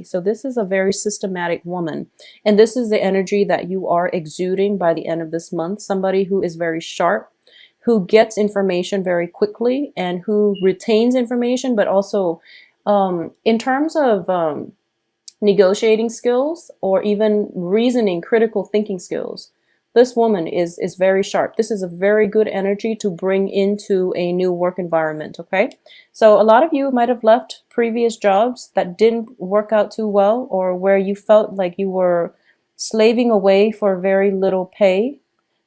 energy. So this is a very systematic woman. And this is the energy that you are exuding by the end of this month. Somebody who is very sharp, who gets information very quickly and who retains information, but also in terms of negotiating skills or even reasoning, critical thinking skills. This woman is very sharp. This is a very good energy to bring into a new work environment, okay? So a lot of you might have left previous jobs that didn't work out too well, or where you felt like you were slaving away for very little pay.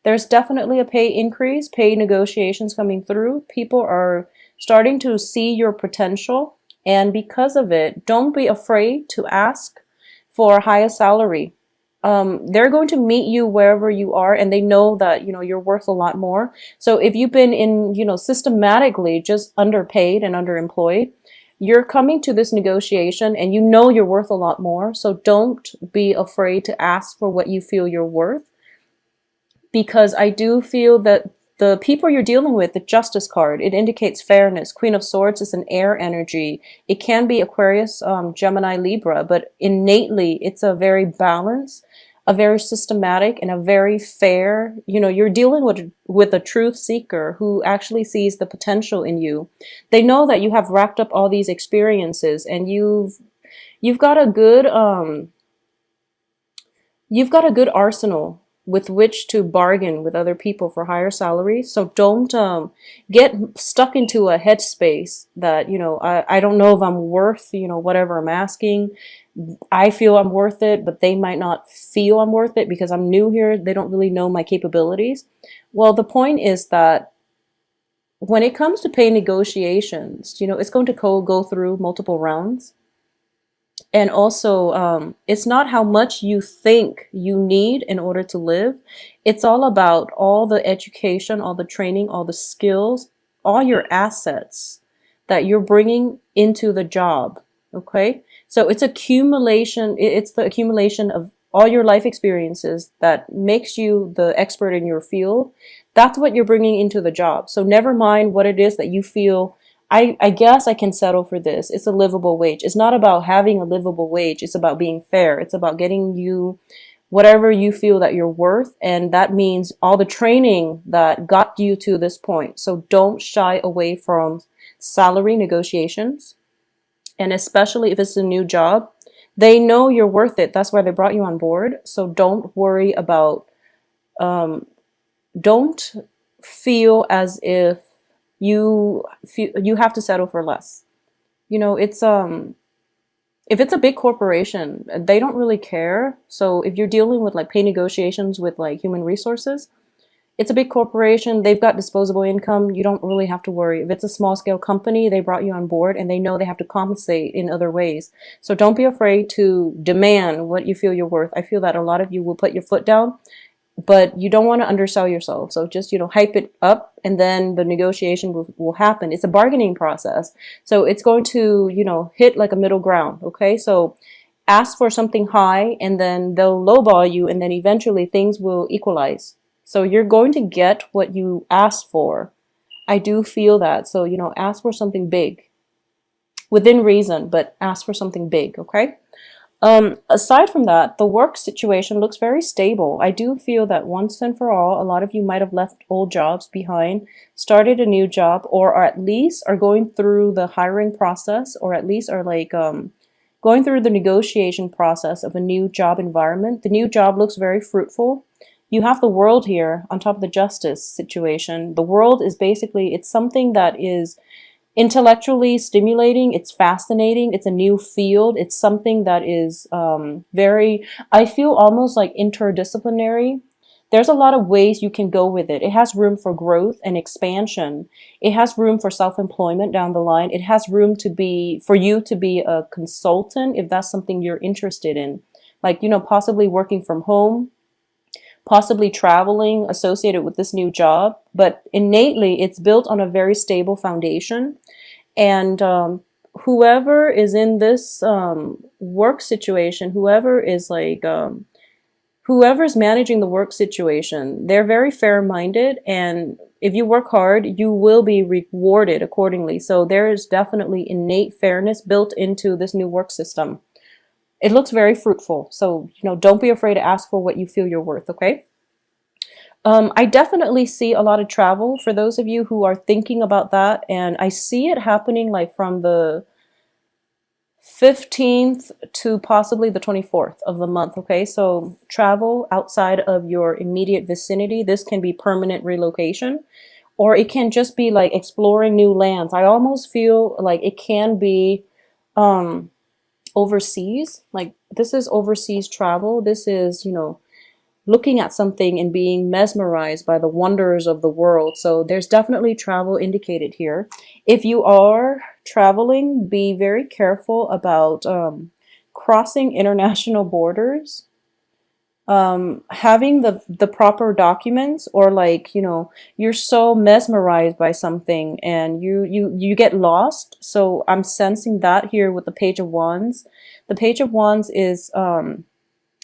There's definitely a pay increase, pay negotiations coming through. People are starting to see your potential, and because of it, don't be afraid to ask for a higher salary. They're going to meet you wherever you are, and they know that, you know, you're worth a lot more. So if you've been in, you know, systematically just underpaid and underemployed, you're coming to this negotiation and you know you're worth a lot more. So don't be afraid to ask for what you feel you're worth, because I do feel that the people you're dealing with, the Justice card, it indicates fairness. Queen of Swords is an air energy. It can be Aquarius, Gemini, Libra, but innately it's a very balanced, a very systematic, and a very fair. You know, you're dealing with a truth seeker who actually sees the potential in you. They know that you have racked up all these experiences, and you've got a good arsenal with which to bargain with other people for higher salaries. So don't get stuck into a headspace that, you know, I don't know if I'm worth, you know, whatever I'm asking. I feel I'm worth it, but they might not feel I'm worth it because I'm new here. They don't really know my capabilities. Well, the point is that when it comes to pay negotiations, you know, it's going to go through multiple rounds. And also, it's not how much you think you need in order to live. It's all about all the education, all the training, all the skills, all your assets that you're bringing into the job. Okay? So it's accumulation. It's the accumulation of all your life experiences that makes you the expert in your field. That's what you're bringing into the job. So never mind what it is that you feel, I guess I can settle for this. It's a livable wage. It's not about having a livable wage. It's about being fair. It's about getting you whatever you feel that you're worth. And that means all the training that got you to this point. So don't shy away from salary negotiations. And especially if it's a new job, they know you're worth it. That's why they brought you on board. So don't worry about, don't feel as if you have to settle for less. You know, it's if it's a big corporation, they don't really care. So if you're dealing with like pay negotiations with like human resources, it's a big corporation, they've got disposable income, you don't really have to worry. If it's a small scale company, they brought you on board and they know they have to compensate in other ways. So don't be afraid to demand what you feel you're worth. I feel that a lot of you will put your foot down, but you don't want to undersell yourself. So just, you know, hype it up, and then the negotiation will happen. It's a bargaining process. So it's going to, you know, hit like a middle ground. Okay. So ask for something high and then they'll lowball you, and then eventually things will equalize. So you're going to get what you asked for. I do feel that. So, you know, ask for something big within reason, but ask for something big. Okay. Aside from that, the work situation looks very stable. I do feel that once and for all, a lot of you might have left old jobs behind, started a new job, or at least are going through the hiring process, or at least are like going through the negotiation process of a new job environment. The new job looks very fruitful. You have the world here on top of the justice situation. The world is basically, it's something that is intellectually stimulating. It's fascinating. It's a new field. It's something that is very, I feel almost like interdisciplinary. There's a lot of ways you can go with it. It has room for growth and expansion. It has room for self-employment down the line. It has room to be, for you to be a consultant if that's something you're interested in. Like, you know, possibly working from home, possibly traveling associated with this new job, but innately it's built on a very stable foundation. And whoever is in this work situation, whoever is like, whoever's managing the work situation, they're very fair-minded, and if you work hard, you will be rewarded accordingly. So there is definitely innate fairness built into this new work system. It looks very fruitful. So, don't be afraid to ask for what you feel you're worth, okay? I definitely see a lot of travel for those of you who are thinking about that. And I see it happening like from the 15th to possibly the 24th of the month. Okay. So travel outside of your immediate vicinity. This can be permanent relocation, or it can just be like exploring new lands. I almost feel like it can be um, overseas. Like this is overseas travel. This is, looking at something and being mesmerized by the wonders of the world. So there's definitely travel indicated here. If you are traveling, be very careful about crossing international borders, having the proper documents, or like, you're so mesmerized by something and you get lost. So I'm sensing that here with the Page of Wands. The Page of Wands is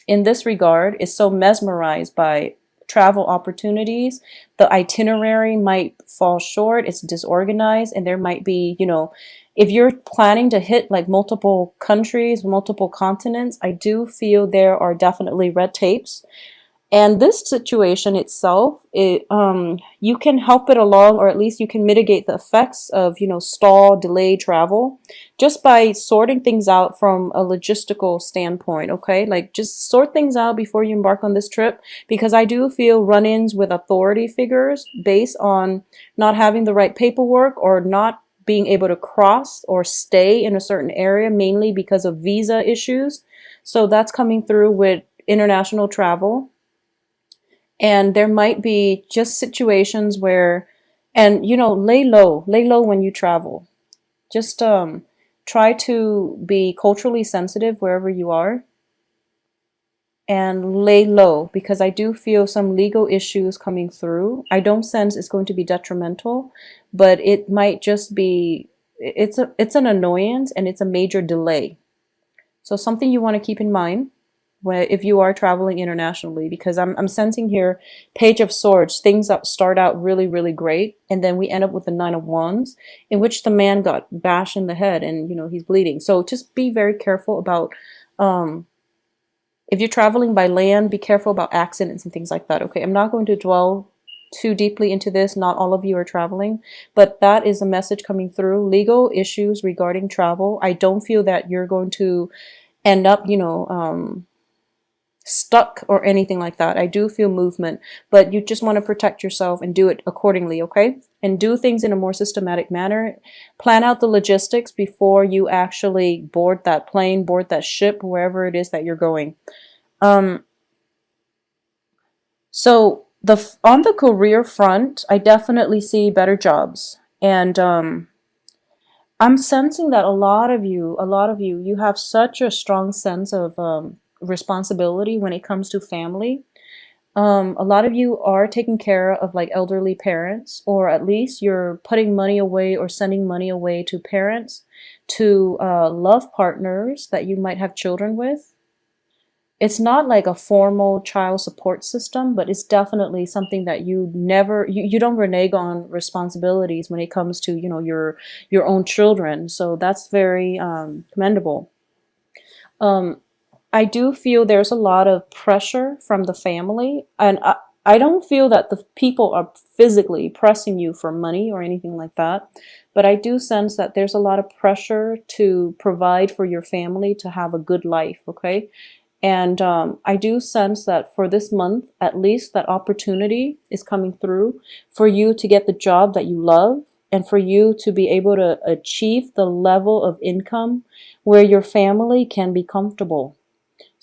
in this regard is so mesmerized by travel opportunities. The itinerary might fall short, it's disorganized, and there might be, if you're planning to hit like multiple countries, multiple continents, I do feel there are definitely red tapes. And this situation itself, you can help it along, or at least you can mitigate the effects of, stall, delay travel, just by sorting things out from a logistical standpoint. Okay, like just sort things out before you embark on this trip, because I do feel run-ins with authority figures based on not having the right paperwork, or not being able to cross or stay in a certain area, mainly because of visa issues. So that's coming through with international travel. And there might be just situations where, and lay low when you travel. Just try to be culturally sensitive wherever you are, and lay low, because I do feel some legal issues coming through. I don't sense it's going to be detrimental, but it might just be, it's an annoyance, and it's a major delay. So something you want to keep in mind if you are traveling internationally, because I'm sensing here Page of Swords, things that start out really, really great, and then we end up with the Nine of Wands, in which the man got bashed in the head, and he's bleeding. So just be very careful about, if you're traveling by land, be careful about accidents and things like that. Okay, I'm not going to dwell too deeply into this. Not all of you are traveling, but that is a message coming through. Legal issues regarding travel. I don't feel that you're going to end up, stuck or anything like that. I do feel movement, but you just want to protect yourself and do it accordingly, okay? And do things in a more systematic manner. Plan out the logistics before you actually board that plane, board that ship, wherever it is that you're going. Um, so on the career front, I definitely see better jobs. And I'm sensing that a lot of you, you have such a strong sense of responsibility when it comes to family. A lot of you are taking care of like elderly parents, or at least you're putting money away or sending money away to parents, to love partners that you might have children with. It's not like a formal child support system, but it's definitely something that you don't renege on responsibilities when it comes to, your own children. So that's very commendable. Um, I do feel there's a lot of pressure from the family, and I don't feel that the people are physically pressing you for money or anything like that, but I do sense that there's a lot of pressure to provide for your family to have a good life, okay? And I do sense that for this month, at least, that opportunity is coming through for you to get the job that you love, and for you to be able to achieve the level of income where your family can be comfortable.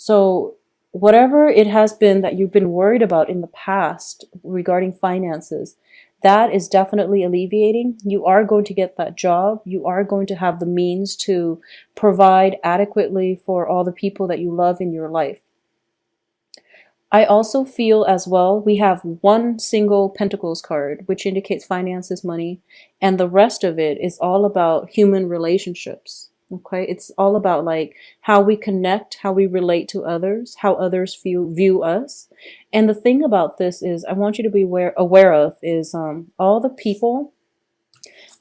So, whatever it has been that you've been worried about in the past regarding finances, that is definitely alleviating. You are going to get that job. You are going to have the means to provide adequately for all the people that you love in your life. I also feel as well, we have one single Pentacles card, which indicates finances, money, and the rest of it is all about human relationships. Okay, it's all about like how we connect, how we relate to others, how others view us. And the thing about this is, I want you to be aware of is all the people.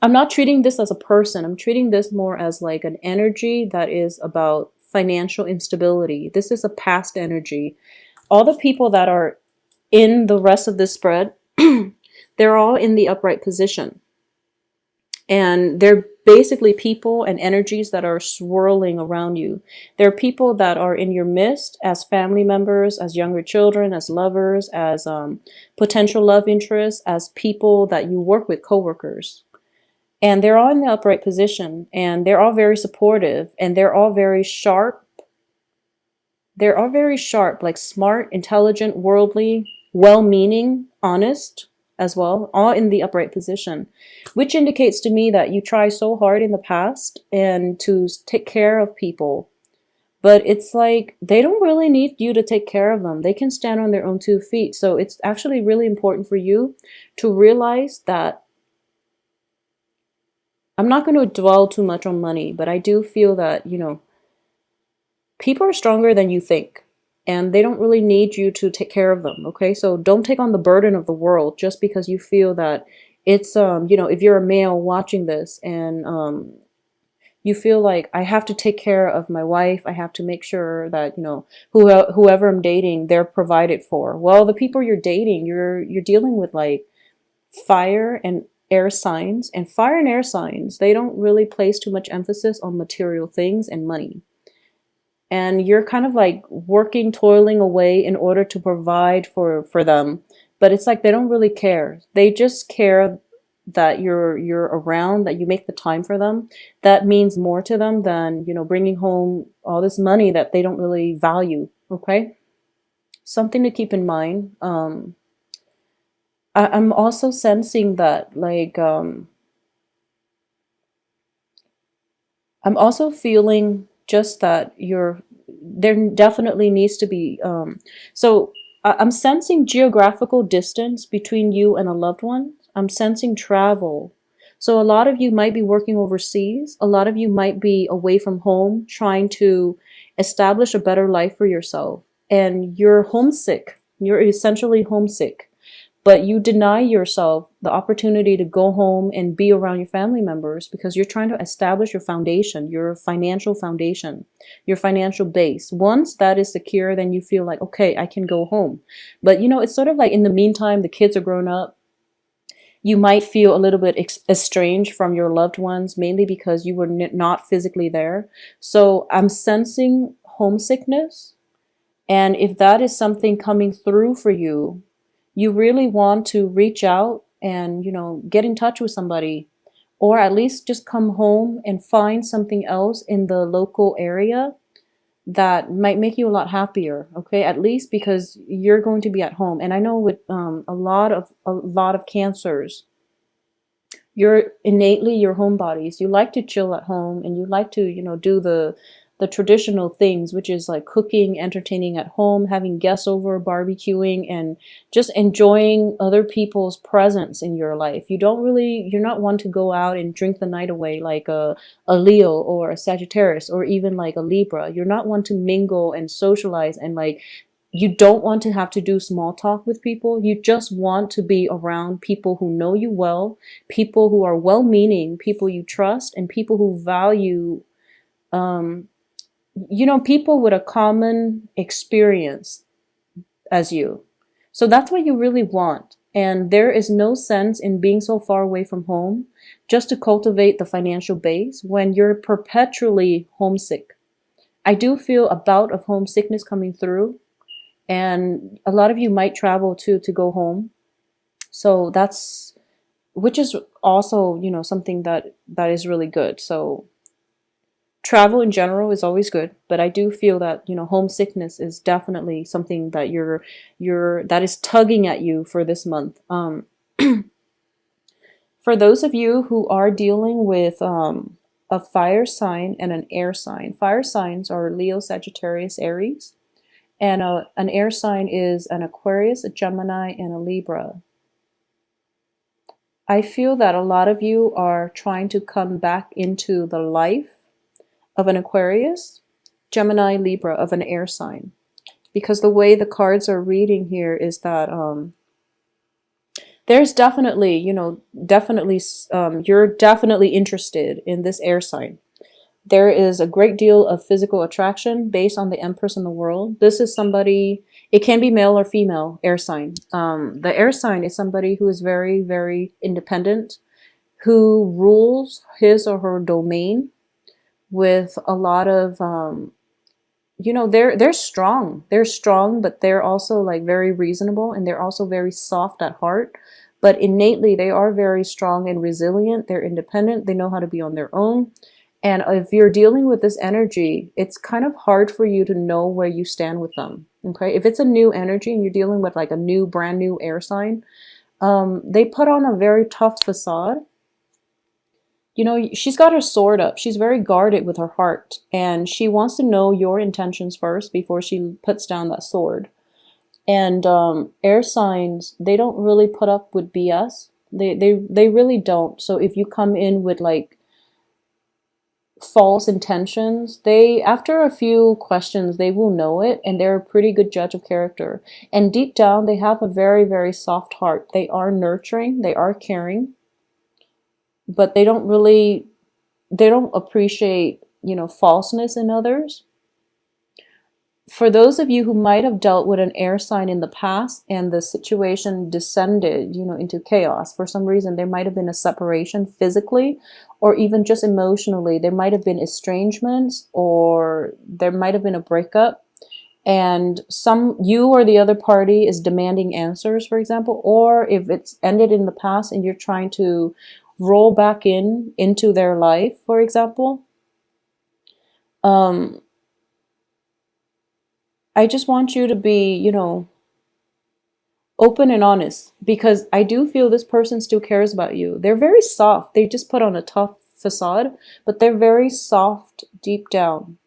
I'm not treating this as a person. I'm treating this more as like an energy that is about financial instability. This is a past energy. All the people that are in the rest of this spread, they're all in the upright position. And they're basically people and energies that are swirling around you. There are people that are in your midst as family members, as younger children, as lovers, as potential love interests, as people that you work with, coworkers. And they're all in the upright position, and they're all very supportive, and they're all very sharp. They're all very sharp, like smart, intelligent, worldly, well-meaning, honest as well, all in the upright position, which indicates to me that you try so hard in the past and to take care of people. But it's like they don't really need you to take care of them. They can stand on their own 2 feet. So it's actually really important for you to realize that I'm not going to dwell too much on money, but I do feel that, people are stronger than you think, and they don't really need you to take care of them. Okay. So don't take on the burden of the world just because you feel that it's, if you're a male watching this and, you feel like I have to take care of my wife. I have to make sure that, whoever I'm dating, they're provided for. Well, the people you're dating, you're dealing with like fire and air signs, and fire and air signs, they don't really place too much emphasis on material things and money. And you're kind of like working, toiling away in order to provide for them. But it's like they don't really care. They just care that you're around, that you make the time for them. That means more to them than, bringing home all this money that they don't really value. Okay? Something to keep in mind. I'm also sensing that, like, I'm also feeling just that there definitely needs to be, so I'm sensing geographical distance between you and a loved one. I'm sensing travel. So a lot of you might be working overseas. A lot of you might be away from home, trying to establish a better life for yourself. And you're homesick. You're essentially homesick. But you deny yourself the opportunity to go home and be around your family members because you're trying to establish your foundation, your financial foundation, your financial base. Once that is secure, then you feel like, okay, I can go home. But it's sort of like in the meantime, the kids are grown up. You might feel a little bit estranged from your loved ones, mainly because you were not physically there. So I'm sensing homesickness. And if that is something coming through for you, you really want to reach out and, get in touch with somebody, or at least just come home and find something else in the local area that might make you a lot happier. Okay. At least because you're going to be at home. And I know with, a lot of cancers, you're innately your homebodies. You like to chill at home, and you like to, do the traditional things, which is like cooking, entertaining at home, having guests over, barbecuing, and just enjoying other people's presence in your life. You're not one to go out and drink the night away like a Leo or a Sagittarius or even like a Libra. You're not one to mingle and socialize, and like you don't want to have to do small talk with people. You just want to be around people who know you well, people who are well-meaning, people you trust, and people who value, um, people with a common experience as you. So that's what you really want. And there is no sense in being so far away from home just to cultivate the financial base when you're perpetually homesick. I do feel a bout of homesickness coming through, and a lot of you might travel too to go home. So which is also, something that is really good. So travel in general is always good, but I do feel that, homesickness is definitely something that that is tugging at you for this month. For those of you who are dealing with a fire sign and an air sign, fire signs are Leo, Sagittarius, Aries, and an air sign is an Aquarius, a Gemini, and a Libra. I feel that a lot of you are trying to come back into the life of an Aquarius, Gemini, Libra, of an air sign. Because the way the cards are reading here is that there's definitely, you're definitely interested in this air sign. There is a great deal of physical attraction based on the Empress in the world. This is somebody, it can be male or female, air sign. The air sign is somebody who is very, very independent, who rules his or her domain with a lot of, they're strong. They're strong, but they're also like very reasonable, and they're also very soft at heart. But innately, they are very strong and resilient. They're independent. They know how to be on their own. And if you're dealing with this energy, it's kind of hard for you to know where you stand with them. Okay. If it's a new energy and you're dealing with like a new, brand new air sign, they put on a very tough facade. She's got her sword up. She's very guarded with her heart, and she wants to know your intentions first before she puts down that sword. And air signs, they don't really put up with BS. They really don't. So if you come in with like false intentions, they, after a few questions, they will know it, and they're a pretty good judge of character. And deep down, they have a very, very soft heart. They are nurturing, they are caring, but they don't appreciate, falseness in others. For those of you who might have dealt with an air sign in the past and the situation descended, into chaos, for some reason, there might have been a separation physically or even just emotionally. There might have been estrangements, or there might have been a breakup, and you or the other party is demanding answers, for example, or if it's ended in the past and you're trying to roll back into their life, for example. I just want you to be, open and honest, because I do feel this person still cares about you. They're very soft. They just put on a tough facade, but they're very soft deep down.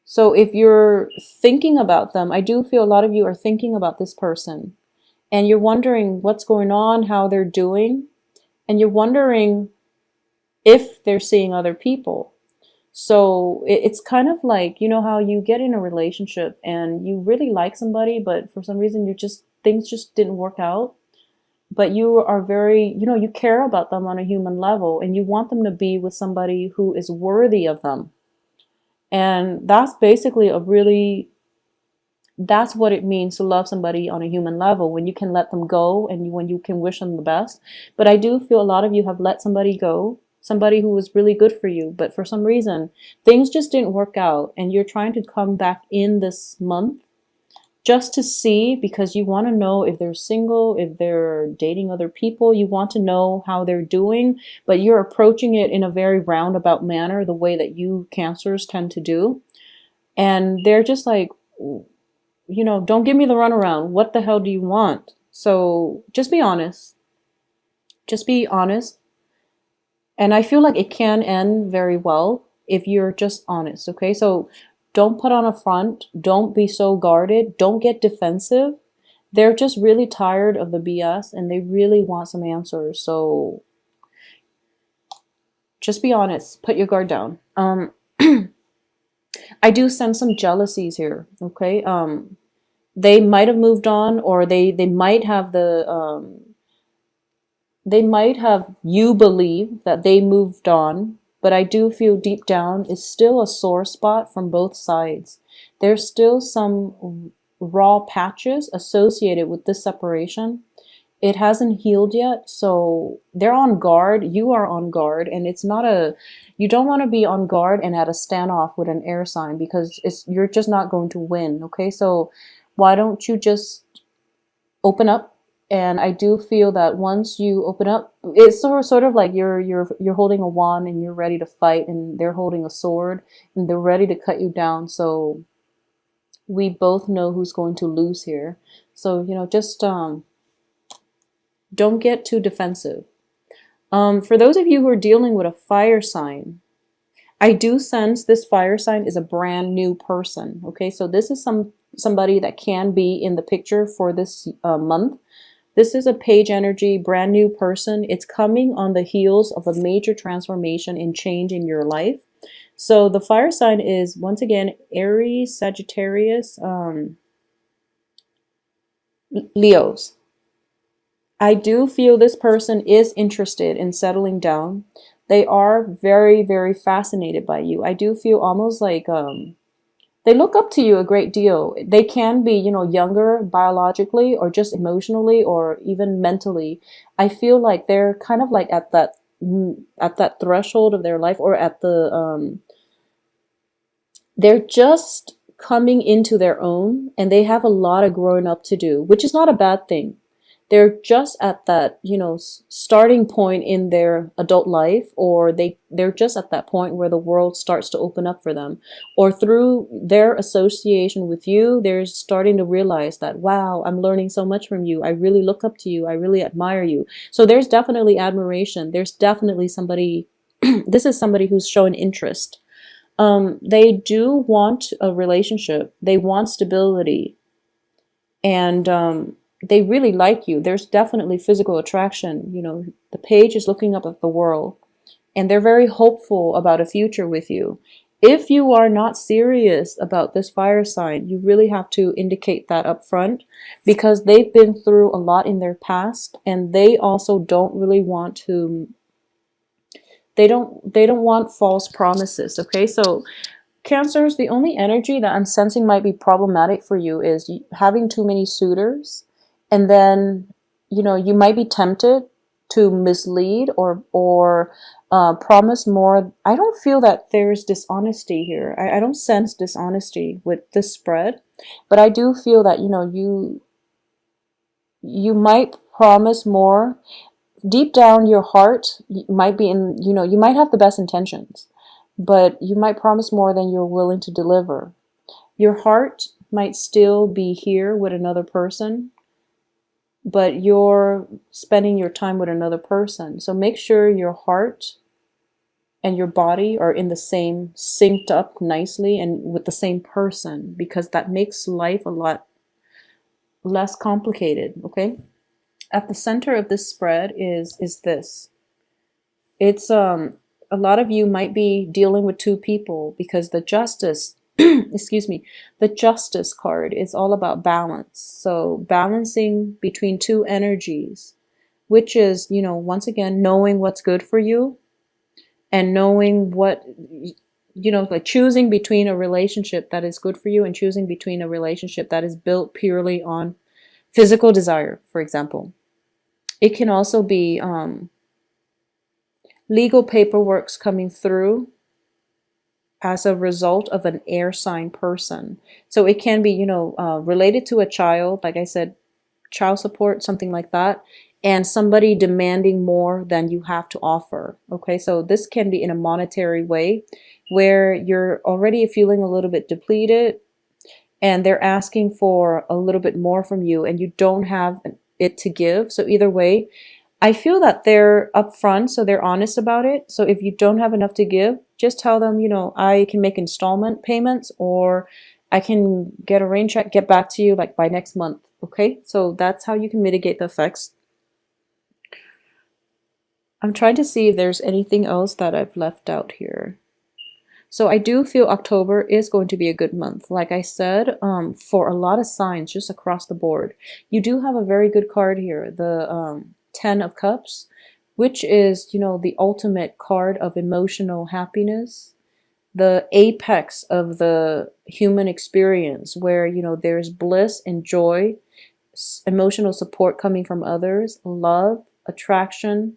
So if you're thinking about them, I do feel a lot of you are thinking about this person, and you're wondering what's going on, how they're doing, and you're wondering if they're seeing other people. So it's kind of like, how you get in a relationship and you really like somebody, but for some reason things just didn't work out. But you are very, you care about them on a human level, and you want them to be with somebody who is worthy of them. And that's basically that's what it means to love somebody on a human level, when you can let them go and when you can wish them the best. But I do feel a lot of you have let somebody go, somebody who was really good for you, but for some reason things just didn't work out, and you're trying to come back in this month just to see, because you want to know if they're single, if they're dating other people. You want to know how they're doing, but you're approaching it in a very roundabout manner, the way that you Cancers tend to do. And they're just like, don't give me the runaround. What the hell do you want? So just be honest. Just be honest. And I feel like it can end very well if you're just honest, okay? So don't put on a front. Don't be so guarded. Don't get defensive. They're just really tired of the BS, and they really want some answers. So just be honest. Put your guard down. I do sense some jealousies here, okay? They might have moved on, or they might have they might have you believe that they moved on, but I do feel deep down it's still a sore spot from both sides. There's still some raw patches associated with this separation. It hasn't healed yet, so they're on guard. You are on guard, and you don't want to be on guard and at a standoff with an air sign, because you're just not going to win, okay? So why don't you just open up? And I do feel that once you open up, it's sort of like you're holding a wand and you're ready to fight, and they're holding a sword and they're ready to cut you down. So we both know who's going to lose here. So just don't get too defensive. For those of you who are dealing with a fire sign, I do sense this fire sign is a brand new person. Okay, so this is somebody that can be in the picture for this month. This is a page energy, brand new person. It's coming on the heels of a major transformation and change in your life. So the fire sign is, once again, Aries, Sagittarius, Leos. I do feel this person is interested in settling down. They are very, very fascinated by you. I do feel almost like they look up to you a great deal. They can be, younger biologically or just emotionally or even mentally. I feel like they're kind of like at that threshold of their life, or at the they're just coming into their own, and they have a lot of growing up to do, which is not a bad thing. They're just at that, starting point in their adult life, or they're just at that point where the world starts to open up for them, or through their association with you, they're starting to realize that, wow, I'm learning so much from you. I really look up to you. I really admire you. So there's definitely admiration. There's definitely somebody, this is somebody who's showing interest. They do want a relationship. They want stability, and they really like you. There's definitely physical attraction. The page is looking up at the world, and they're very hopeful about a future with you. If you are not serious about this fire sign, you really have to indicate that up front, because they've been through a lot in their past, and they also don't really want to, they don't want false promises. Okay, so Cancers, the only energy that I'm sensing might be problematic for you is having too many suitors, and then you might be tempted to mislead or promise more. I don't feel that there's dishonesty here. I don't sense dishonesty with this spread, but I do feel that you might promise more. Deep down, your heart might be in, you might have the best intentions, but you might promise more than you're willing to deliver. Your heart might still be here with another person, but you're spending your time with another person. So make sure your heart and your body are in the same, synced up nicely and with the same person, because that makes life a lot less complicated. Okay. At the center of this spread is this. It's a lot of you might be dealing with two people, because the justice excuse me, the justice card is all about balance. So balancing between two energies, which is, once again, knowing what's good for you, and knowing what, like choosing between a relationship that is good for you and choosing between a relationship that is built purely on physical desire, for example. It can also be legal paperwork's coming through as a result of an air sign person. So it can be, related to a child, like I said, child support, something like that, and somebody demanding more than you have to offer. Okay, so this can be in a monetary way, where you're already feeling a little bit depleted, and they're asking for a little bit more from you, and you don't have it to give. So either way, I feel that they're upfront, so they're honest about it. So if you don't have enough to give, just tell them, I can make installment payments, or I can get a rain check, get back to you like by next month. Okay, so that's how you can mitigate the effects. I'm trying to see if there's anything else that I've left out here. So I do feel October is going to be a good month. Like I said, for a lot of signs just across the board. You do have a very good card here, the 10 of Cups, which is, the ultimate card of emotional happiness, the apex of the human experience, where, there's bliss and joy, emotional support coming from others, love, attraction,